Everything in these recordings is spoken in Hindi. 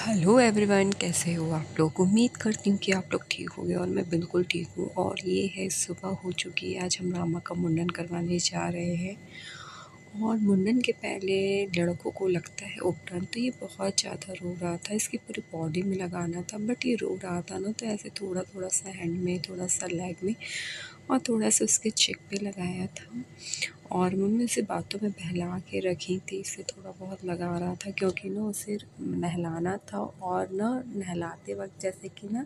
हेलो एवरीवन, कैसे हो आप लोग। उम्मीद करती हूँ कि आप लोग ठीक होंगे और मैं बिल्कुल ठीक हूँ। और ये है, सुबह हो चुकी है। आज हम रामा का मुंडन करवाने जा रहे हैं। और मुंडन के पहले लड़कों को लगता है उपटन, तो ये बहुत ज़्यादा रो रहा था। इसकी पूरी बॉडी में लगाना था, बट ये रो रहा था ना, तो ऐसे थोड़ा थोड़ा सा हैंड में, थोड़ा सा लेग में और थोड़ा सा उसके चिक पे लगाया था। और मम्मी उसे बातों में बहला के रखी थी, इसे थोड़ा बहुत लगा रहा था क्योंकि ना उसे नहलाना था। और ना नहलाते वक्त जैसे कि ना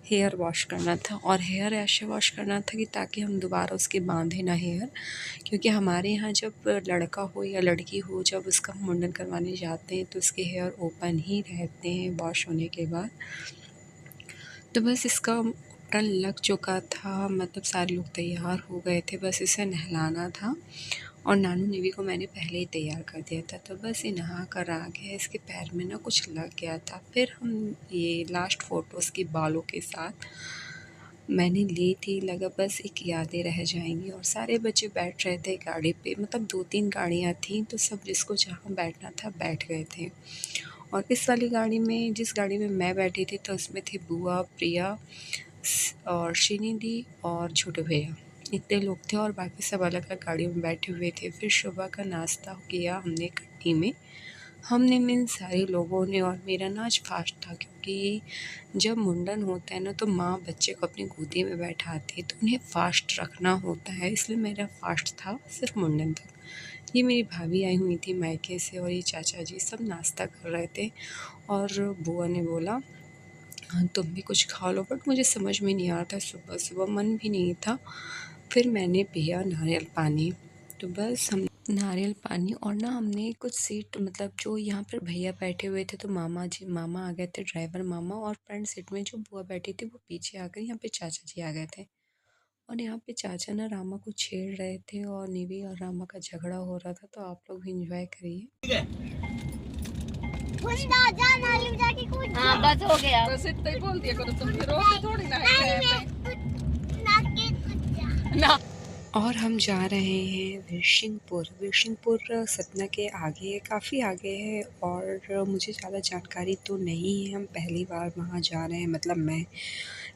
हेयर वॉश करना था, और हेयर ऐसे वॉश करना था कि ताकि हम दोबारा उसके बांधे ना हेयर। क्योंकि हमारे यहाँ जब लड़का हो या लड़की हो, जब उसका मुंडन करवाने जाते हैं तो उसके हेयर ओपन ही रहते हैं वॉश होने के बाद। तो बस इसका उपटन लग चुका था, मतलब सारे लोग तैयार हो गए थे, बस इसे नहलाना था। और नानू नेवी को मैंने पहले ही तैयार कर दिया था, तो बस ये नहा कर आ गया। इसके पैर में ना कुछ लग गया था। फिर हम ये लास्ट फ़ोटो उसकी बालों के साथ मैंने ली थी, लगा बस एक यादें रह जाएंगी। और सारे बच्चे बैठ रहे थे गाड़ी पे, मतलब 2-3 गाड़ियाँ थीं, तो सब जिसको जहाँ बैठना था बैठ गए थे। और इस वाली गाड़ी में, जिस गाड़ी में मैं बैठी थी, तो उसमें थी बुआ, प्रिया और श्रीनिधि और छोटे भैया। इतने लोग थे और बाकी सब अलग अलग गाड़ियों में बैठे हुए थे। फिर सुबह का नाश्ता किया हमने इकट्ठी में, हमने इन सारे लोगों ने। और मेरा ना आज फास्ट था, क्योंकि जब मुंडन होता है ना, तो माँ बच्चे को अपनी गोदी में बैठाती है, तो उन्हें फास्ट रखना होता है। इसलिए मेरा फास्ट था सिर्फ मुंडन तक। ये मेरी भाभी आई हुई थी मायके से, और ये चाचा जी सब नाश्ता कर रहे थे। और बुआ ने बोला हाँ तुम भी कुछ खा लो, बट मुझे समझ में नहीं आ रहा था, सुबह सुबह मन भी नहीं था। फिर मैंने पिया नारियल पानी। तो बस हम नारियल पानी, और ना हमने कुछ सीट, मतलब जो यहाँ पर भैया बैठे हुए थे, तो मामा आ गए थे, ड्राइवर मामा। और फ्रंट सीट में जो बुआ बैठी थी वो पीछे आ गई, यहाँ पे चाचा जी आ गए थे। और यहाँ पे चाचा ना रामा को छेड़ रहे थे, और निवी और रामा का झगड़ा हो रहा था। तो आप लोग भी इंजॉय करिए। हाँ बस हो गया। बस इतना ही बोल दिया करो, तुम फिर रोते थोड़ी ना है ना। और हम जा रहे हैं विरशिंगपुर सतना के आगे, काफ़ी आगे है। और मुझे ज़्यादा जानकारी तो नहीं है, हम पहली बार वहाँ जा रहे हैं। मतलब मैं,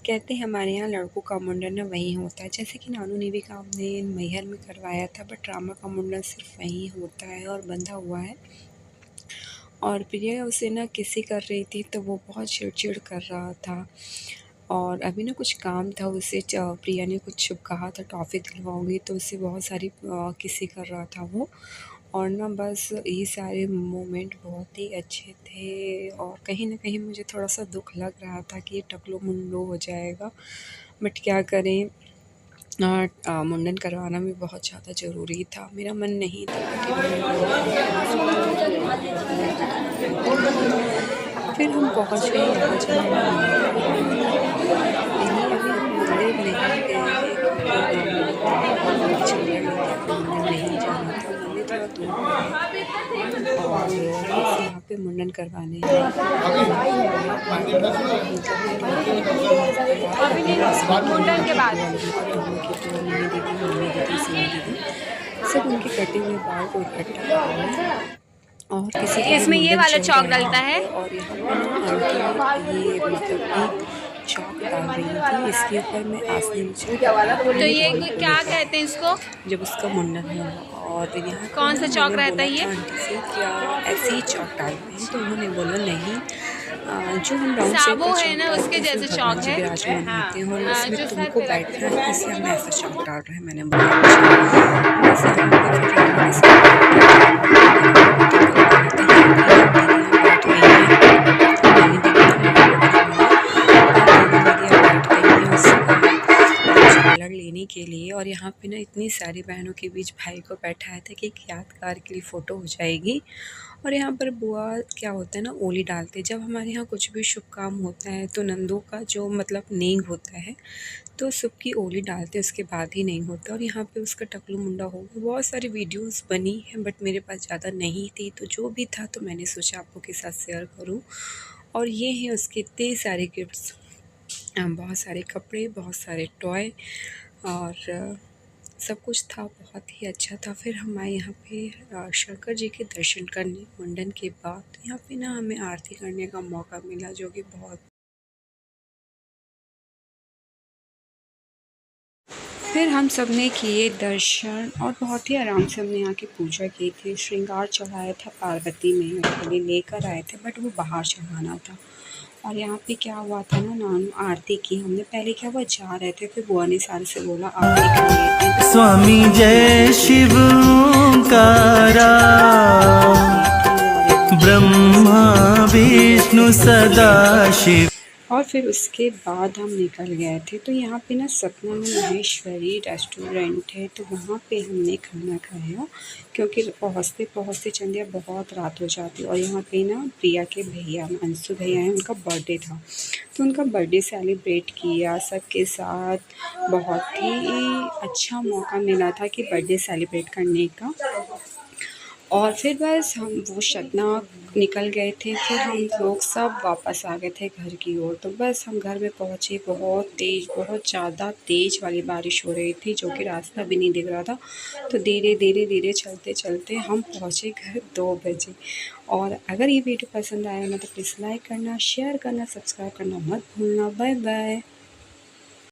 कहते हैं हमारे यहाँ लड़कों का मुंडन ना वहीं होता है, जैसे कि नानू नेवी का हमने मैहर में करवाया था, बट रामा का मुंडन सिर्फ वहीं होता है और बंधा हुआ है। और प्रिया उसे ना किसी कर रही थी, तो वो बहुत चिड़ कर रहा था। और अभी ना कुछ काम था उसे, प्रिया ने कुछ कहा था टॉफ़ी दिलवाऊंगी, तो उससे बहुत सारी किसी कर रहा था वो। और ना बस ये सारे मोमेंट बहुत ही अच्छे थे। और कहीं ना कहीं मुझे थोड़ा सा दुख लग रहा था कि ये टकलो मुंडो हो जाएगा, बट क्या करें। मुंडन करवाना भी बहुत ज़्यादा ज़रूरी था, मेरा मन नहीं था, फिर हम पहुंच गए यहाँ जहाँ नहीं, अभी हम मंदिर नहीं गए हैं, क्योंकि मंदिर नहीं जाना था, मंदिर थोड़ा दूर है। और बस यहाँ पे मुंडन करवाने मुंडन के बाद सब उनके कटे हुए बाल को इकट्ठा और किसी के इसमें ये वाला चौक डलता है। और यहाँ पे ये मतलब एक चौक डाल रही थी, इसके ऊपर मैं आसनी मुझे तो ये क्या कहते हैं इसको, जब उसका मुंडन हुआ। और यहाँ कौन सा चौक रहता है ये? आंटी से क्या ऐसे ही चौक डालते हैं, तो उन्होंने बोला नहीं, जो हम राउंड शेप साबो का है ना, उसके जैसे चौक है। विराजमान होते हैं, और उसमें जो तुमको सर पे बैठना है, इसलिए हम ऐसा चौक डाल रहे हैं। मैंने बोला लेने के लिए। और यहाँ पे ना इतनी सारी बहनों के बीच भाई को बैठाया था कि एक यादगार के लिए फ़ोटो हो जाएगी। और यहाँ पर बुआ क्या होता है ना, ओली डालते हैं। जब हमारे यहाँ कुछ भी शुभ काम होता है, तो नंदों का जो मतलब नेंग होता है, तो सुब की ओली डालते हैं, उसके बाद ही नहीं होता। और यहाँ पे उसका टकलू मुंडा हो गया। बहुत सारी वीडियोस बनी हैं, बट मेरे पास ज़्यादा नहीं थी, तो जो भी था तो मैंने सोचा आप लोग के साथ शेयर करूँ। और ये हैं उसके इतने सारे गिफ्ट्स, बहुत सारे कपड़े, बहुत सारे टॉय, और सब कुछ था, बहुत ही अच्छा था। फिर हम आए यहाँ पे शंकर जी के दर्शन करने मुंडन के बाद। यहाँ पे ना हमें आरती करने का मौका मिला, जो कि बहुत। फिर हम सब ने किए दर्शन और बहुत ही आराम से हमने यहाँ की पूजा की थी। श्रृंगार चढ़ाया था पार्वती मैया के लिए, लेकर आए थे, बट वो बाहर चढ़ाना था। और यहाँ पे क्या हुआ था ना, नानू आरती की हमने। पहले क्या हुआ, जा रहे थे, फिर बुआ ने सारे से बोला आरती कर लेते हैं। स्वामी जय शिव ओंकारा, ब्रह्मा विष्णु सदा शिव। और फिर उसके बाद हम निकल गए थे। तो यहाँ पे ना सपना में महेश्वरी रेस्टोरेंट है, तो वहाँ पे हमने खाना खाया, क्योंकि पहुँचते पहुँचते चंदिया बहुत रात हो जाती। और यहाँ पे ना प्रिया के भैया अंशु भैया हैं, उनका बर्थडे था, तो उनका बर्थडे सेलिब्रेट किया सबके साथ। बहुत ही अच्छा मौका मिला था कि बर्थडे सेलिब्रेट करने का। और फिर बस हम वो सतना निकल गए थे। फिर हम लोग सब वापस आ गए थे घर की ओर। तो बस हम घर में पहुँचे, बहुत ज़्यादा तेज़ वाली बारिश हो रही थी, जो कि रास्ता भी नहीं दिख रहा था। तो धीरे धीरे धीरे चलते चलते हम पहुँचे घर 2 बजे। और अगर ये वीडियो पसंद आया ना, तो प्लीज़ लाइक करना, शेयर करना, सब्सक्राइब करना मत भूलना। Bye bye.